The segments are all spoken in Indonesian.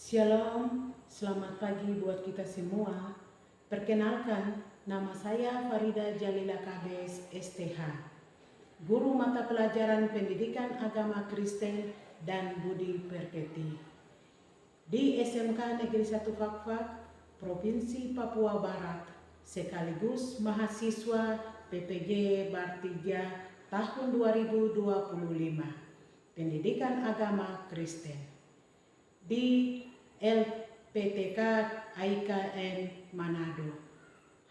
Shalom, selamat pagi buat kita semua. Perkenalkan, nama saya Farida Jalila Kabes, STH, Guru Mata Pelajaran Pendidikan Agama Kristen dan Budi Pekerti di SMK Negeri 1 Fakfak, Provinsi Papua Barat, sekaligus mahasiswa PPG Bar 3 tahun 2025, Pendidikan Agama Kristen di LPTK IKN Manado.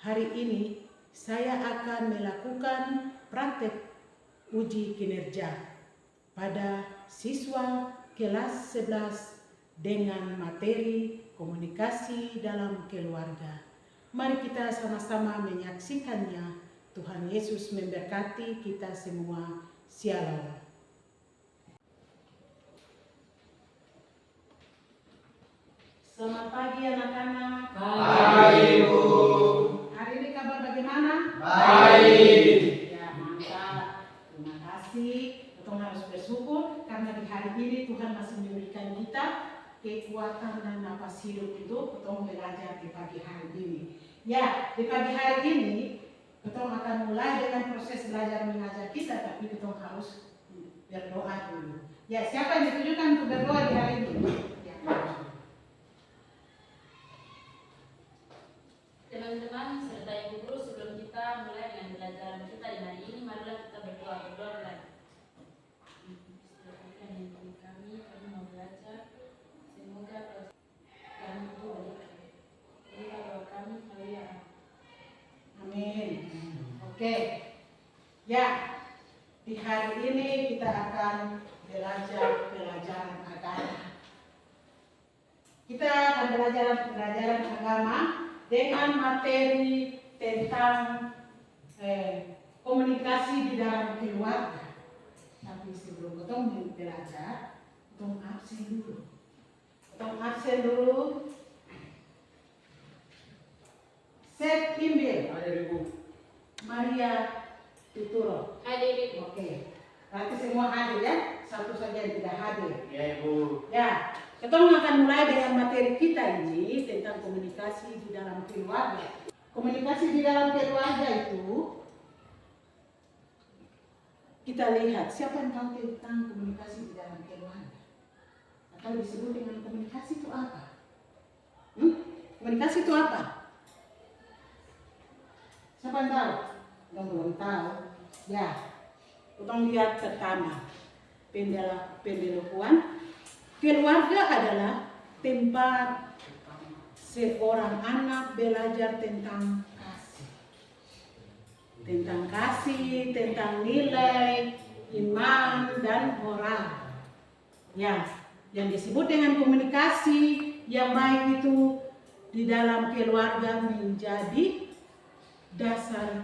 Hari ini saya akan melakukan praktek uji kinerja pada siswa kelas 11 dengan materi komunikasi dalam keluarga. Mari kita sama-sama menyaksikannya. Tuhan Yesus memberkati kita semua. Shalom. Selamat pagi anak-anak. Baik, Bu. Hari ini kabar bagaimana? Baik. Ya, mantap. Terima kasih. Kita harus bersyukur karena di hari ini Tuhan masih memberikan kita kekuatan dan napas hidup untuk kita belajar di pagi hari ini. Ya, di pagi hari ini kita akan mulai dengan proses belajar mengajar kita, tapi kita harus berdoa dulu. Ya, siapa yang ditujukan untuk berdoa di hari ini? Ya, teman-teman serta ibu guru, sebelum kita mulai dengan pelajaran kita di hari ini, marilah kita berdoa mulai. Kami mau belajar, semoga kami itu berikan. Berikan doa kami, haleluya. amin. Oke. Ya, di hari ini kita akan belajar pelajaran agama. Kita akan belajar pelajaran agama dengan materi tentang komunikasi di dalam keluarga. Tapi sebelum kita belajar, kita absen dulu. Set Imbel. Hadir, Ibu. Maria Tuturo. Hadir ibu. Oke. Berarti semua hadir ya? Satu saja yang tidak hadir. Ya, Ibu. Ya, kita akan mulai dengan materi kita ini tentang komunikasi di dalam keluarga. Komunikasi di dalam keluarga itu, kita lihat siapa yang tahu tentang komunikasi di dalam keluarga. Atau disebut dengan komunikasi itu apa? Komunikasi itu apa? Siapa yang tahu? Yang belum tahu. Ya, kita lihat pertama, pendelokuan. Keluarga adalah tempat seorang anak belajar tentang kasih, tentang nilai, iman, dan moral. Ya, yang disebut dengan komunikasi yang baik itu di dalam keluarga menjadi dasar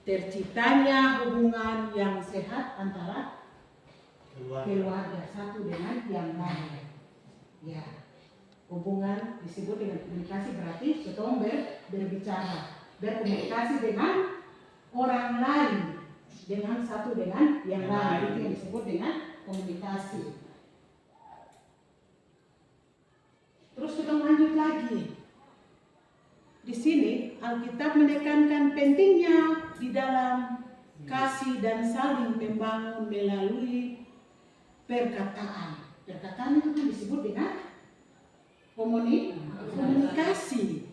terciptanya hubungan yang sehat antara keluarga satu dengan yang lain. Ya, hubungan disebut dengan komunikasi berarti kita berbicara, berkomunikasi dengan orang lain, dengan satu dengan yang lain. Itu yang disebut dengan komunikasi. Terus kita lanjut lagi. Di sini Alkitab menekankan pentingnya di dalam kasih dan saling membangun melalui perkataan. Perkataan itu kan disebut dengan komunikasi.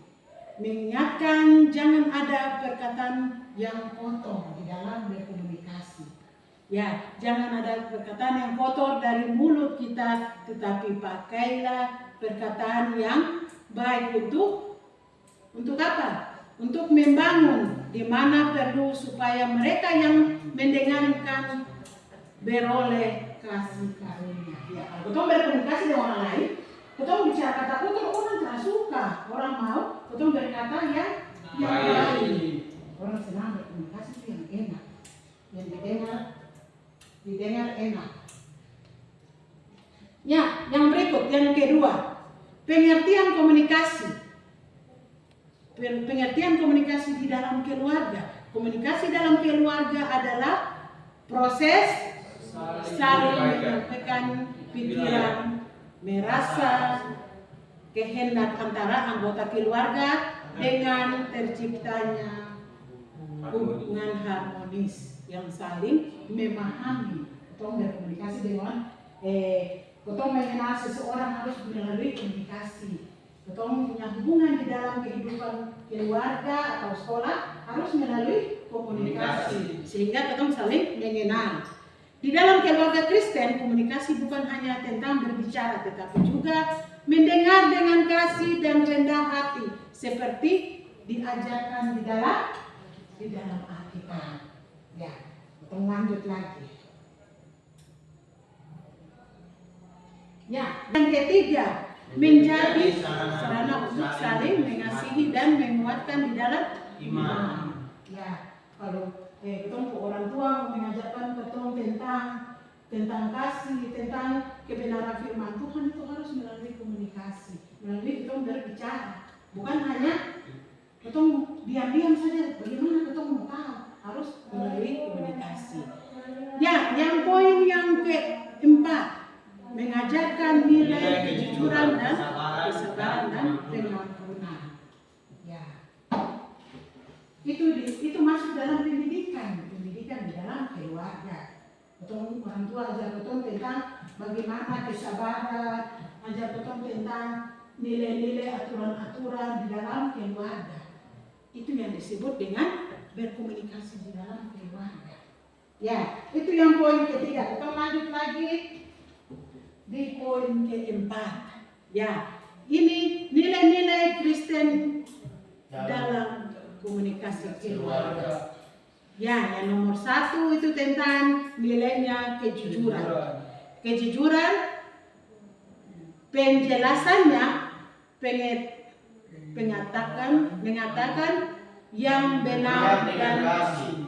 Mengingatkan jangan ada perkataan yang kotor di dalam berkomunikasi. Ya, jangan ada perkataan yang kotor dari mulut kita, tetapi pakailah perkataan yang baik untuk apa? Untuk membangun di mana perlu supaya mereka yang mendengarkan beroleh kasih karunia. Ya, kalau kita berkomunikasi dengan orang lain, kita bicara kata kotor, orang tidak suka. Orang mau kita berkata yang baik. Orang senang berkomunikasi itu yang enak, yang didengar enak. Ya, yang berikut, yang kedua, pengertian komunikasi. Pengertian komunikasi di dalam keluarga. Komunikasi dalam keluarga adalah proses saling menyampaikan pikiran, merasa kehendak antara anggota keluarga dengan terciptanya hubungan harmonis yang saling memahami. Kita berkomunikasi dengan kita mengenal seseorang harus melalui komunikasi. Kita punya hubungan di dalam kehidupan keluarga atau sekolah harus melalui komunikasi sehingga kita saling mengenal. Di dalam keluarga Kristen, komunikasi bukan hanya tentang berbicara, tetapi juga mendengar dengan kasih dan rendah hati, seperti diajarkan di dalam Alkitab. Ya, kita lanjut lagi. Ya, yang ketiga, menjadi sarana untuk saling mengasihi dan menguatkan di dalam iman. Ya, kalau ketemu orang tua mengajarkan ketemu tentang kasih, tentang kebenaran firman Tuhan, itu harus melalui komunikasi, melalui kita berbicara, bukan hanya kita diam-diam saja. Bagaimana kita mau tahu? Harus melalui komunikasi. Ya, yang poin yang keempat, mengajarkan nilai kejujuran dan kesabaran dan pengampunan. Ya, itu masuk dalam pendidikan di dalam keluarga. Betul, orang tua ajar betul tentang bagaimana kesabaran, ajar betul tentang nilai-nilai aturan-aturan di dalam keluarga. Itu yang disebut dengan berkomunikasi di dalam keluarga. Ya, itu yang poin ketiga. Kita lanjut lagi di poin keempat. Ya, ini nilai-nilai Kristen dalam komunikasi keluarga. Ya, yang nomor 1 itu tentang nilainya kejujuran. Kejujuran, penjelasannya mengatakan yang benar dan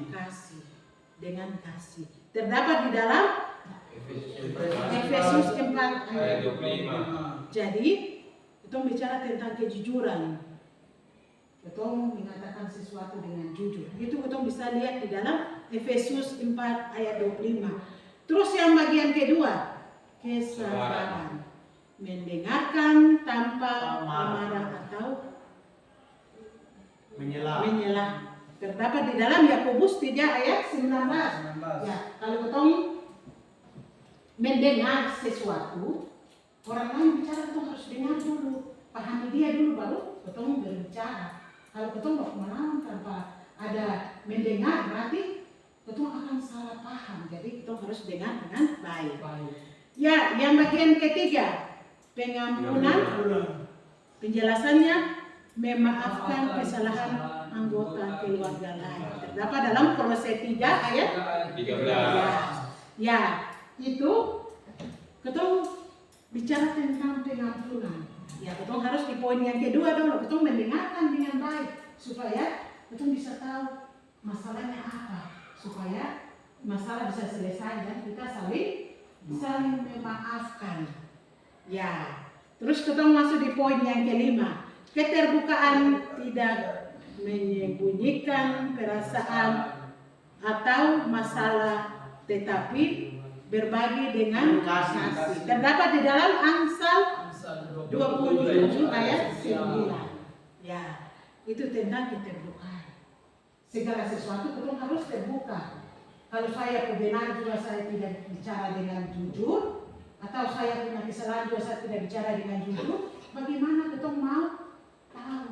kasih dengan kasih. Terdapat di dalam Efesus 4 ayat 25. Jadi, kita bicara tentang kejujuran. Kita mengatakan sesuatu dengan jujur. Itu kita bisa lihat di dalam Efesus 4 ayat 25. Terus yang bagian kedua, kesabaran. Mendengarkan tanpa amarah atau menyela. Terdapat di dalam Yakobus 3 ayat 19. Ya, kalau kita mendengar sesuatu, orang lain bicara, kita harus dengar dulu, pahami dia dulu, baru kita berbicara. Kalau kita mau melawan tanpa ada mendengar, berarti kita akan salah paham. Jadi kita harus dengar dengan baik. Ya, yang bagian ketiga, pengampunan. Penjelasannya memaafkan kesalahan anggota keluarga lain. Terdapat dalam Kolose 3 ayat 13. Ya, itu kita bicara tentang pengampunan. Ya, kita harus di poin yang kedua dulu. Kita mendengarkan dengan baik supaya kita bisa tahu masalahnya apa, supaya masalah bisa selesai dan kita saling memaafkan. Ya, terus kita masuk di poin yang kelima. Keterbukaan, tidak menyembunyikan perasaan atau masalah, tetapi berbagi dengan kasih. Terdapat di dalam Amsal 27 ayat 9. Ya, itu tentang keterbukaan. Segala sesuatu kita harus terbuka. Kalau saya kebenaran juga saya tidak bicara dengan jujur, atau saya punya kesalahan juga saya tidak bicara dengan jujur, bagaimana kita mau tahu?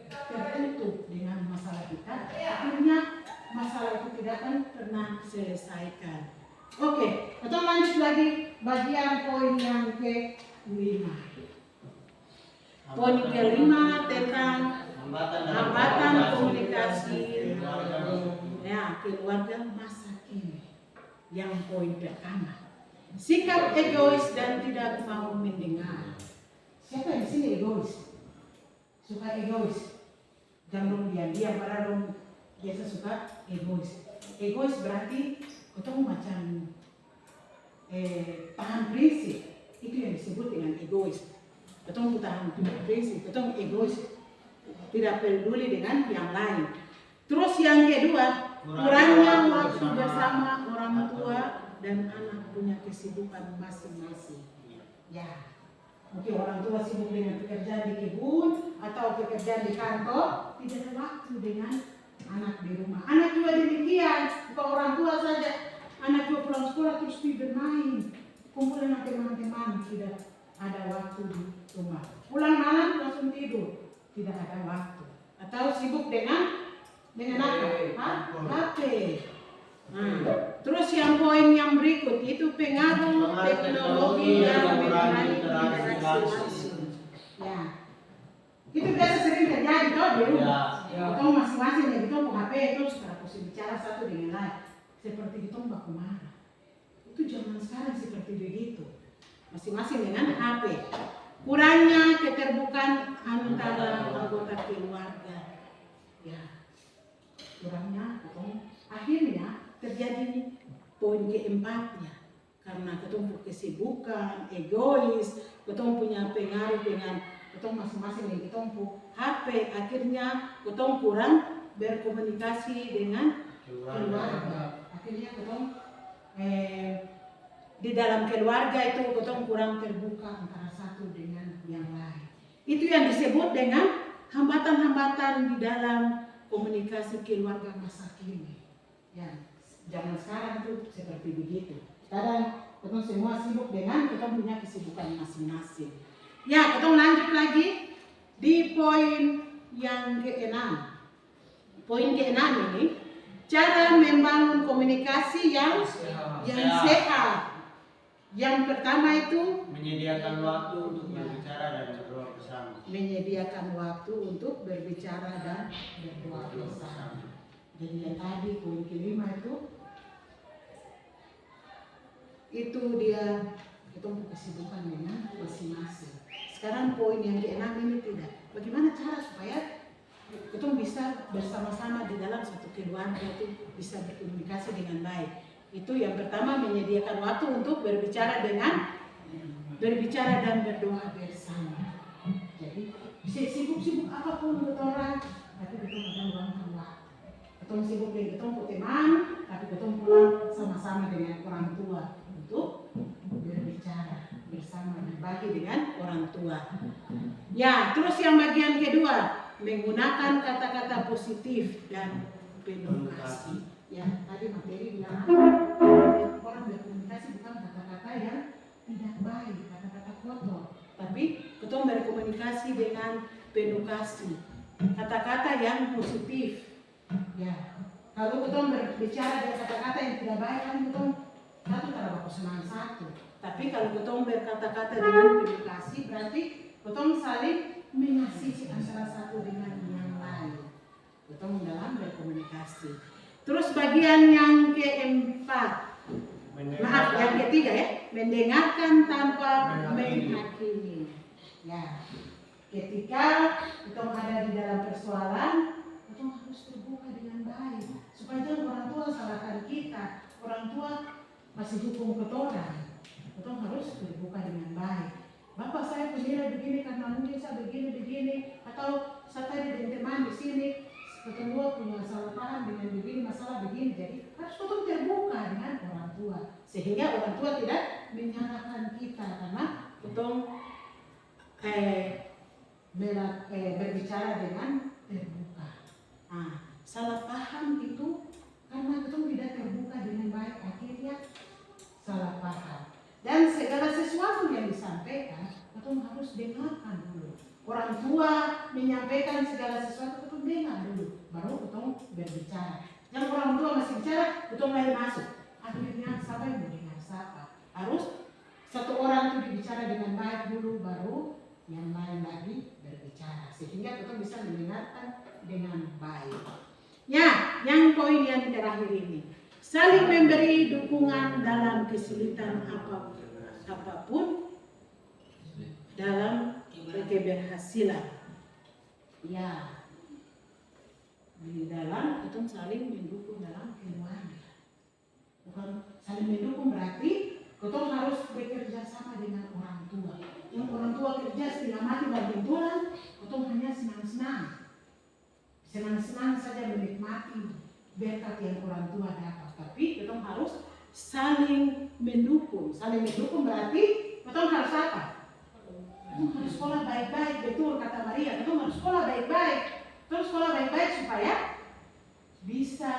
Tertutup dengan masalah kita, akhirnya masalah itu tidak akan pernah selesaikan. Oke, kita lanjut lagi bagian poin yang ke-5. Poin ke-5 tentang hambatan komunikasi ya keluarga masa kini. Yang poin pertama, sikap egois dan tidak mau mendengar. Siapa yang di sini egois? Suka egois? Jangan diam-diam, padahal biasa suka egois. Egois berarti ketemu macam tahan prinsip. Itu yang disebut dengan egois. Ketemu tahan prinsip, ketemu egois, tidak peduli dengan yang lain. Terus yang kedua, kurangnya waktu bersama orang tua dan anak punya kesibukan masing-masing. Ya, mungkin orang tua sibuk dengan pekerjaan di kebun atau pekerjaan di kantor, tidak ada waktu dengan anak di rumah. Anak juga demikian, bukan orang tua saja. Anak juga pulang sekolah terus pergi bermain, kumpul dengan teman-teman, tidak ada waktu di rumah. Pulang malam langsung tidur, tidak ada waktu. Atau sibuk dengan apa? HP. Nah, terus yang poin yang berikut itu pengaruh teknologi dalam mengurangi interaksi langsung. Ya, itu biasa sering terjadi toh di rumah. Kita masing-masing ya kita HP itu setelah bicara satu dengan lain. Seperti kita baku marah. Itu zaman sekarang seperti begitu. Masing-masing dengan HP. Kurangnya keterbukaan antara anggota keluarga. Ya, kurangnya akhirnya terjadi poin keempatnya, karena ketemu kesibukan, egois, ketemu punya pengaruh dengan ketemu masing-masing yang ketemu HP, akhirnya ketemu kurang berkomunikasi dengan keluarga. Akhirnya ketemu di dalam keluarga itu ketemu kurang terbuka antara satu dengan yang lain. Itu yang disebut dengan hambatan-hambatan di dalam komunikasi keluarga masa kini. Ya. Zaman sekarang itu seperti begitu. Kadang kita semua sibuk dengan kita punya kesibukan masing-masing. Ya, kita lanjut lagi di poin yang ke-6. Poin ke-6 ini cara membangun komunikasi yang sehat. Yang pertama itu menyediakan waktu untuk berbicara dan berdoa bersama. Menyediakan waktu untuk berbicara dan berdoa bersama. Jadi yang tadi poin ke-5 itu dia kita kesibukan dengan masing-masing. Sekarang poin yang ke-6 ini tidak. Bagaimana cara supaya kita bisa bersama-sama di dalam satu keluarga itu bisa berkomunikasi dengan baik. Itu yang pertama, menyediakan waktu untuk berbicara dan berdoa bersama. Jadi sibuk-sibuk apapun orang, tapi kita ada luangkan waktu. Kita sibuk dengan ketemu teman, tapi kita pulang sama-sama dengan orang tua untuk berbicara bersama, berbagi dengan orang tua. Ya, terus yang bagian kedua, menggunakan kata-kata positif dan penuh kasih. Ya, tadi materi bilang orang berkomunikasi bukan kata-kata yang tidak baik, kata-kata kotor, tapi kita berkomunikasi dengan penuh kasih, kata-kata yang positif. Ya, kalau kita berbicara dengan kata-kata yang tidak baik, kan kita satu tidak bakal senang satu. Tapi kalau kita berkata-kata dengan penuh kasih, berarti kita saling mengasihi antara satu dengan yang lain. Kita dalam berkomunikasi. Terus bagian yang keempat, yang ketiga ya, mendengarkan tanpa menghakimi. Ya, ketika kita ada di dalam persoalan, kita harus terbuka dengan baik. Supaya orang tua salahkan kita, orang tua masih hukum kotoran. Kita harus terbuka dengan baik. Bapak saya penilai begini karena mungkin saya begini, atau saya tadi dengan teman di sini. Kedua punya salah paham dengan begini, masalah begini, jadi harus kita terbuka dengan orang tua sehingga orang tua tidak menyalahkan kita karena kita berbicara dengan terbuka. Salah paham itu karena kita tidak terbuka dengan baik, akhirnya salah paham. Dan segala sesuatu yang disampaikan kita harus dengarkan dulu. Orang tua menyampaikan segala sesuatu, kita dengar dulu, baru kita berbicara. Yang orang tua masih bicara, kita mulai masuk. Akhirnya siapa yang mendengar siapa? Harus satu orang itu dibicara dengan baik dulu, baru yang lain lagi berbicara. Sehingga kita bisa mendengarkan dengan baik. Ya, yang poin yang terakhir ini. Saling memberi dukungan dalam kesulitan apapun dalam keberhasilan. Ya, di dalam itu saling mendukung dalam keluarga. Bukan saling mendukung berarti kita harus bekerja sama dengan orang tua. Yang orang tua kerja setengah mati berbenturan, kita hanya senang-senang saja menikmati berkat yang orang tua dapat. Tapi kita harus saling mendukung. Saling mendukung berarti Ketong harus apa? Ketong harus sekolah baik-baik, betul kata Maria. Ketong harus sekolah baik-baik. Ketong sekolah baik-baik supaya bisa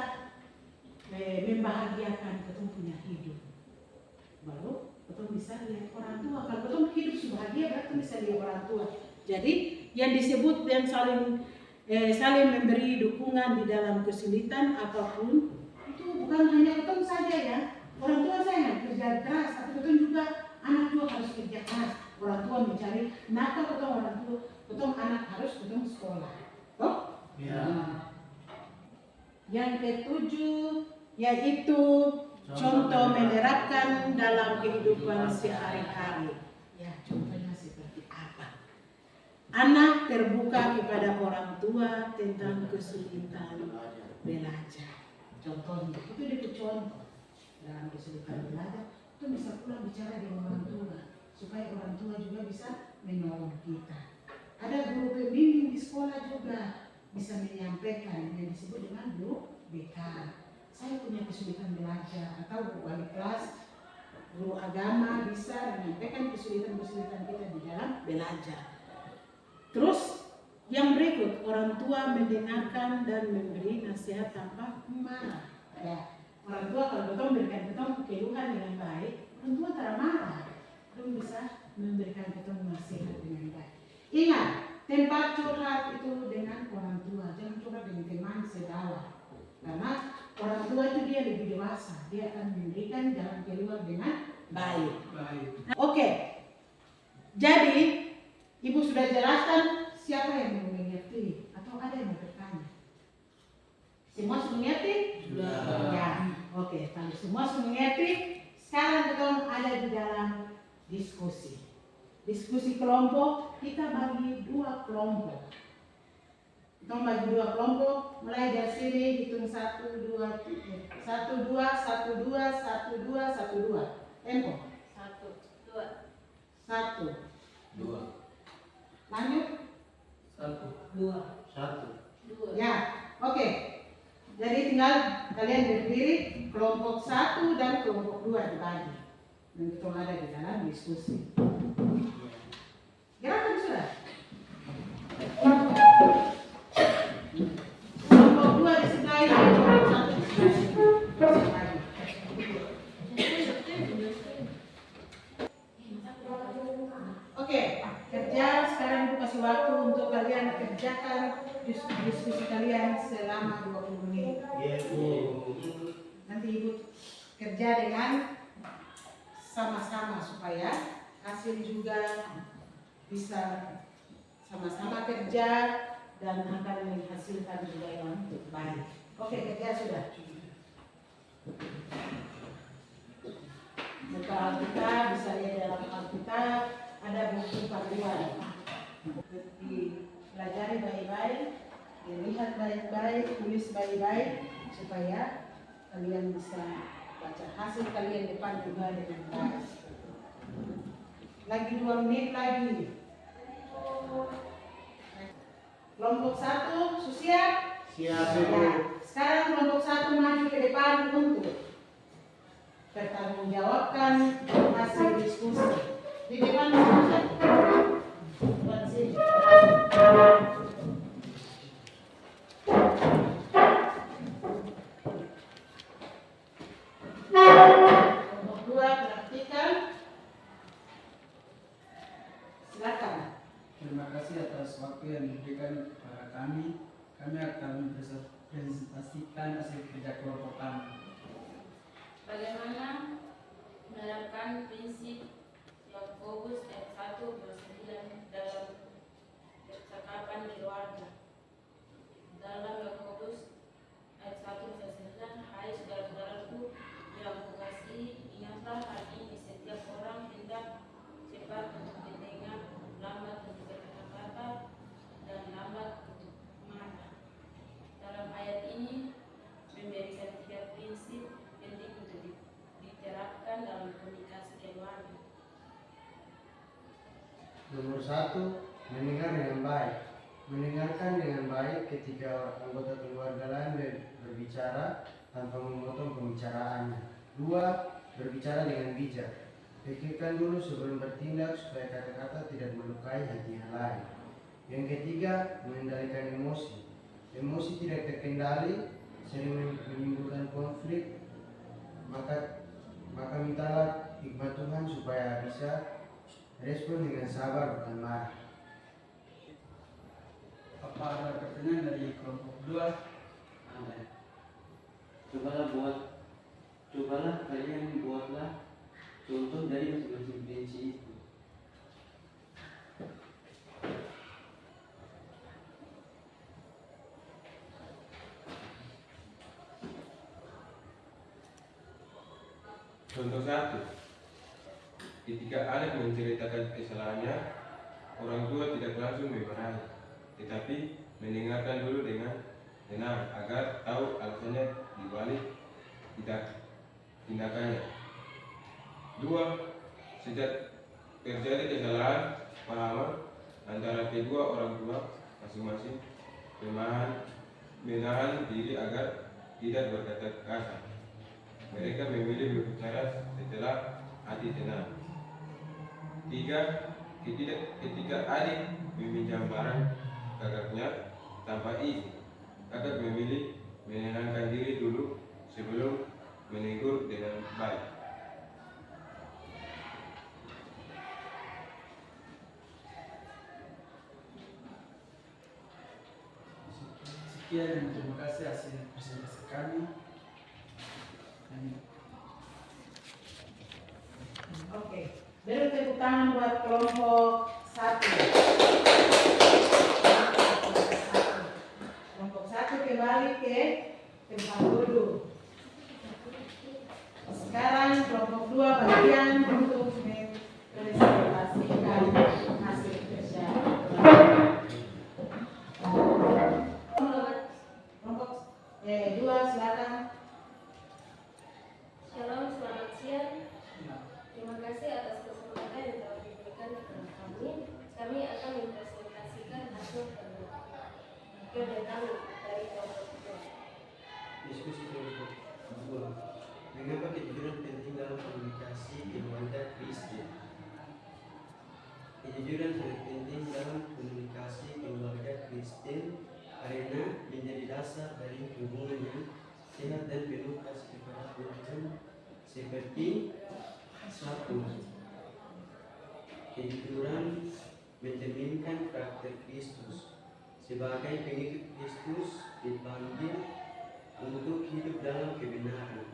membahagiakan ketong punya hidup. Baru ketong bisa lihat orang tua. Kalau ketong hidup bahagia, berarti bisa lihat orang tua. Jadi yang disebut yang saling memberi dukungan di dalam kesulitan apapun itu bukan hanya ketong saja ya. Orang tua saya kerja keras, tapi ketong juga anak tua harus kerja keras. Orang tua mencari nafkah ketong orang tua, ketong anak harus ketong sekolah. Toh? Ya. Yang ketujuh yaitu contoh menerapkan dalam kehidupan sehari-hari. Ya, contohnya seperti apa? Anak terbuka kepada orang tua tentang kesulitan belajar. Contohnya, itu dia contoh dalam kesulitan belajar. Itu bisa pula bicara dengan orang tua supaya orang tua juga bisa menolong kita. Ada guru pembimbing di sekolah juga bisa menyampaikan yang disebut dengan guru BK. Saya punya kesulitan belajar, atau guru wali kelas, guru agama bisa menyampaikan kesulitan-kesulitan kita di dalam belajar. Terus yang berikut, orang tua mendengarkan dan memberi nasihat tanpa marah. Ya, orang tua kalau betul memberikan kita keluhan dengan baik, orang tua tak marah, kita bisa memberikan kita nasihat dengan baik. Ingat, tempat curhat itu dengan orang tua, jangan curhat dengan teman sebawah. Karena orang tua itu dia lebih dewasa, dia akan memberikan jalan keluar dengan baik. Oke, jadi Ibu sudah jelaskan siapa yang mau mengerti atau ada yang mau bertanya? Semua sudah mengerti? Sudah. Ya, oke. Kalau semua sudah mengerti, sekarang kita ada di dalam diskusi. Diskusi kelompok, kita bagi 2 kelompok. Kita bagi 2 kelompok, mulai dari sini hitung 1, 2, 1, 2, 1, 2, 1, 2, 1, 2. Tempo. 1, 2. 2. Lanjut. 1, 2. 1. Ya, oke. Jadi tinggal kalian berdiri, kelompok 1 dan kelompok 2 dibagi. Dan kita ada di dalam diskusi. Gerakan sudah. Kelompok 2 di sebelah ini, kelompok 1 di sebelah ini. Oke, kerja sekarang Ibu kasih waktu untuk kalian kerjakan diskusi kalian selama 20 menit. Nanti Ibu kerja dengan sama-sama supaya hasil juga bisa sama-sama kerja dan akan menghasilkan juga yang baik. Oke, kerja sudah. Buka Alkitab, bisa lihat dalam Alkitab ada buku panduan. Dipelajari baik-baik, dilihat baik-baik, tulis baik-baik supaya kalian bisa baca hasil kalian depan juga dengan baik. Lagi 2 menit lagi. Kelompok 1 siap? Siap. Ya. Sekarang kelompok 1 maju ke depan untuk bertanggungjawabkan hasil diskusi. Di depan diskusi. Buat sini. Kelompok 2 perhatikan. Silakan. Terima kasih atas waktu yang diberikan kepada kami. Kami akan mempresentasikan hasil kerja kelompok kami. Bagaimana menerapkan prinsip Yakobus ayat 1 vers 9 dalam percakapan keluarga. Dalam Yakobus ayat 1 vers 9, hai saudara-saudaraku yang kukasihi, ingatlah hal ini, setiap orang hendak cepat untuk mendengar, lambat untuk berkata-kata, dan lambat untuk marah. Dalam ayat ini memberikan 3 prinsip penting untuk diterapkan dalam komunikasi keluarga. Nomor 1, mendengar dengan baik. Mendengarkan dengan baik ketika anggota keluarga lain berbicara tanpa memotong pembicaraannya. 2, berbicara dengan bijak. Pikirkan dulu sebelum bertindak supaya kata-kata tidak melukai hati yang lain. Yang ketiga, mengendalikan emosi. Emosi tidak terkendali sering menimbulkan konflik. Maka mintalah hikmat Tuhan supaya bisa respon dengan sabar bukan marah. Apa ada pertanyaan dari kelompok 2? Ada. Cobalah kalian buatlah contoh dari masing-masing prinsip itu. Contoh 1. Ketika anak menceritakan kesalahannya, orang tua tidak langsung memarahi, tetapi mendengarkan dulu dengan tenang agar tahu alasannya dibalik tindakannya. 2. Sejak terjadi kesalahan paham antara kedua orang tua masing-masing, menahan diri agar tidak berkata kasar. Mereka memilih berbicara setelah hati tenang. 3. Ketika adik meminjam barang kakaknya tanpa izin, kakak memilih menenangkan diri dulu sebelum menegur dengan baik. Sekian dan terima kasih hasil presentasi kami. Oke, beri tepuk tangan buat kelompok 1. Kelompok 1 kembali ke tempat duduk. Sekarang kelompok 2 bagian untuk mempresentasikan hasil kerja. Kelompok 2 silakan. Shalom, selamat siang. Terima kasih atas kesempatan yang telah diberikan kepada kami. Kami akan mempresentasikan hasil kerja kami dari kelompok 2. Diskusi kelompok 2. Mengapa kejujuran penting dalam komunikasi keluarga Kristen? Kejujuran sangat penting dalam komunikasi keluarga Kristen karena menjadi dasar dari hubungan yang sehat dan penuh kasih kepada Tuhan. Seperti 1. Kejujuran mencerminkan karakter Kristus. Sebagai pengikut Kristus dipanggil untuk hidup dalam kebenaran.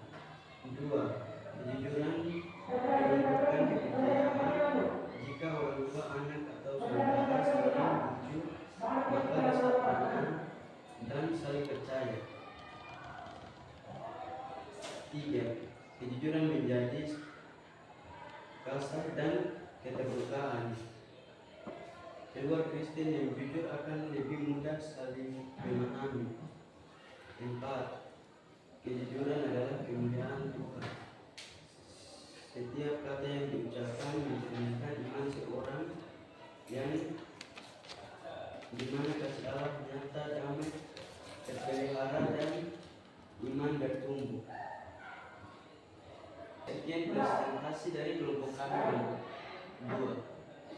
2. Kejujuran menunjukkan kepercayaan. Jika orang tua, anak atau saudara saling jujur, maka rasa aman dan saling percaya. 3. Kejujuran menjadi kasar dan keterbukaan. Keluarga Kristen yang jujur akan lebih mudah saling memahami. 4. Kejujuran adalah kemuliaan Tuhan. Setiap kata yang diucapkan mencerminkan iman seorang yang dimana kasih Allah nyata, damai, terpelihara dan iman bertumbuh. Sekian presentasi dari kelompok kami kelompok 2.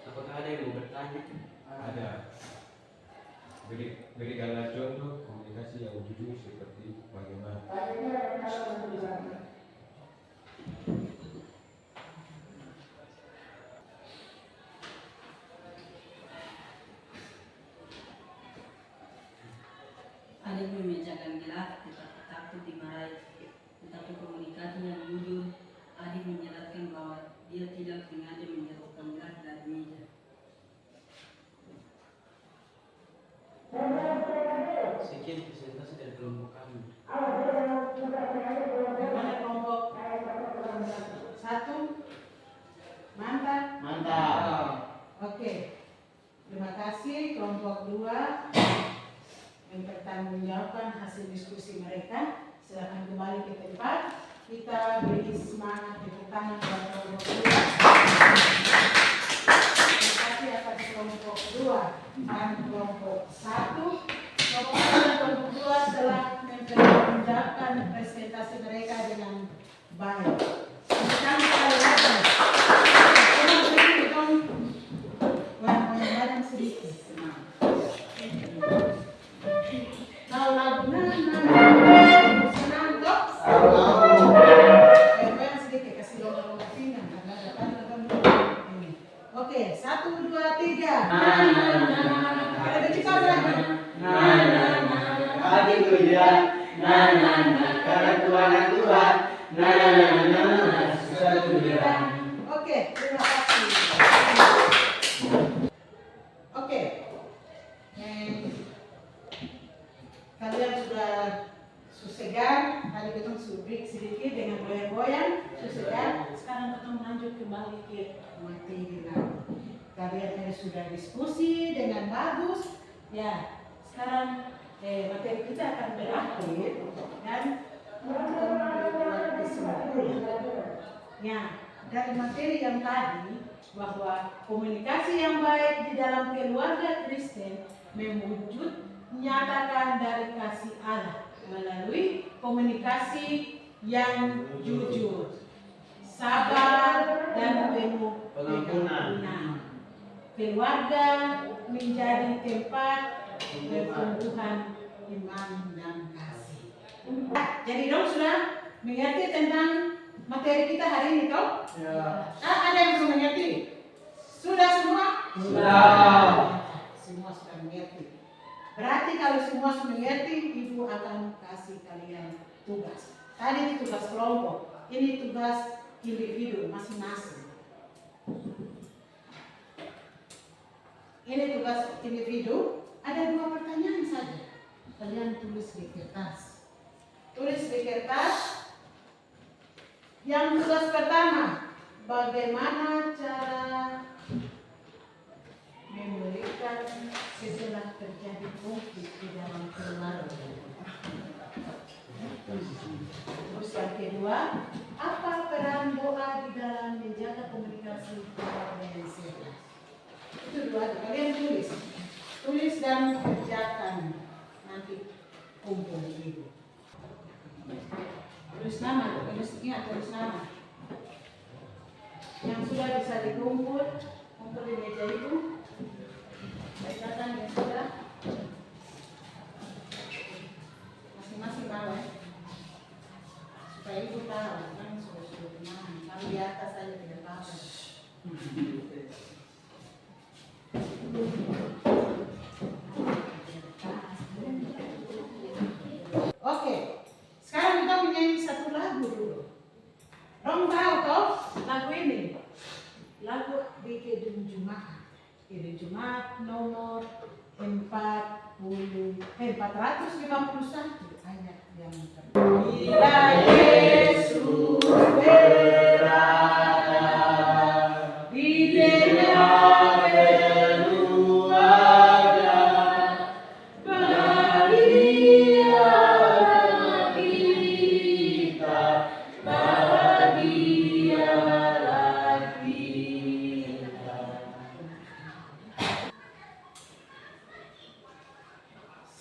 Apakah ada yang mau bertanya? Ada. Berikanlah contoh komunikasi yang jujur seperti bagaimana. Adik memecahkan gelas tetapi takut dimarahi. Tetapi komunikasi yang jujur, adik menjelaskan bahwa dia tidak sengaja menjatuhkan gelas dari meja. Sekian presentasi dari kelompok kami. Bagaimana kelompok 1? Mantap. Mantap. Oke. Terima kasih kelompok 2 mempertanggungjawabkan hasil diskusi mereka. Silakan kembali ke tempat. Kita beri semangat tepuk tangan buat kelompok 2. Terima kasih atas kelompok 2 dan kelompok 1. Kelompok 1 dan kelompok 2 telah mempertanggungjawabkan presentasi mereka dengan baik. Tepuk tangan sekali lagi. goyang, sudah. Sekarang kita lanjut kembali ke materi lagi. Kalian tadi sudah diskusi dengan bagus. Ya, sekarang materi kita akan berakhir dan kesimpulan. Ya, dari materi yang tadi bahwa komunikasi yang baik di dalam keluarga Kristen mewujud nyatakan dari kasih Allah melalui komunikasi yang jujur, sabar dan penuh pengampunan. Keluarga menjadi tempat pertumbuhan iman dan kasih. Jadi dong sudah mengerti tentang materi kita hari ini toh? Ya. Ada yang belum mengerti? Sudah semua? Sudah. Semua sudah mengerti. Berarti kalau semua sudah mengerti, Ibu akan kasih kalian tugas. Tadi tugas kelompok, ini tugas individu masing-masing. Ini tugas individu, ada 2 pertanyaan saja. Kalian tulis di kertas. Tulis di kertas. Yang tugas pertama, bagaimana cara memberikan setelah terjadi konflik di dalam keluarga. Terus yang kedua, apa peran doa di dalam menjaga komunikasi keluarga yang sehat? Itu 2, kalian tulis dan kerjakan, nanti kumpul Ibu. Tulis nama, tulis nama. Yang sudah bisa dikumpul, kumpul di meja Ibu. Baikkan yang sudah. Masing-masing bawa, supaya Ibu tahu, kan sudah tenang. Kalau di atas saja tidak apa-apa. Oke, sekarang kita menyanyi satu lagu dulu. Rom tahu toh lagu ini? Lagu di Kidung Jumat. Kidung Jumat nomor 451 ayat yang bila Yesus berada di tengah keluarga, bahagialah kita, bahagialah kita.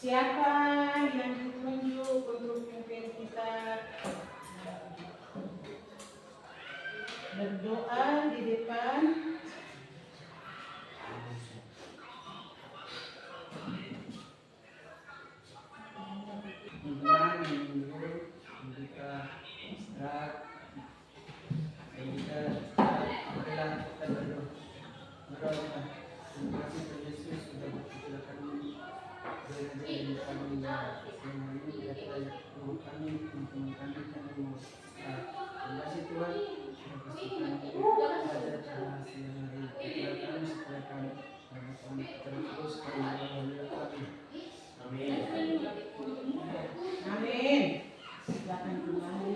Siapa yang ditunjuk untuk memimpin kita berdoa di depan? Pimpinan yang dulu kita istirahat, dan kita marilah kita berdoa. Berdoa. Terima kasih Tuhan Yesus sudah berkata kami belajar kami selama ini kita guru kami, teman-teman kami mau terima kasih Tuhan sudah kasih kami belajar cara siang hari kita kami supaya kami terus kami berdoa kami. Amin. Amin. Silakan kembali.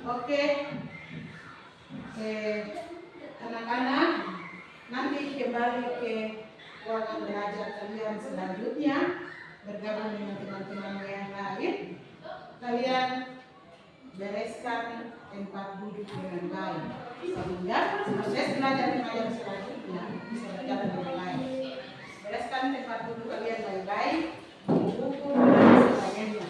Oke. Anak-anak, nanti kembali ke ruangan belajar kalian selanjutnya, bergabung dengan teman-teman yang lain. Kalian bereskan tempat duduk dengan baik sehingga proses belajar mengajar selanjutnya bisa berjalan dengan baik. Bereskan tempat duduk kalian baik-baik, buku dan sebagainya.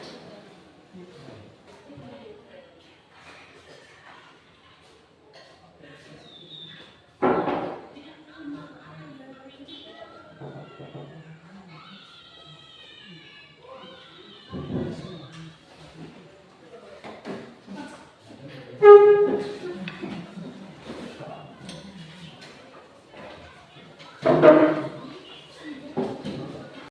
Thank you.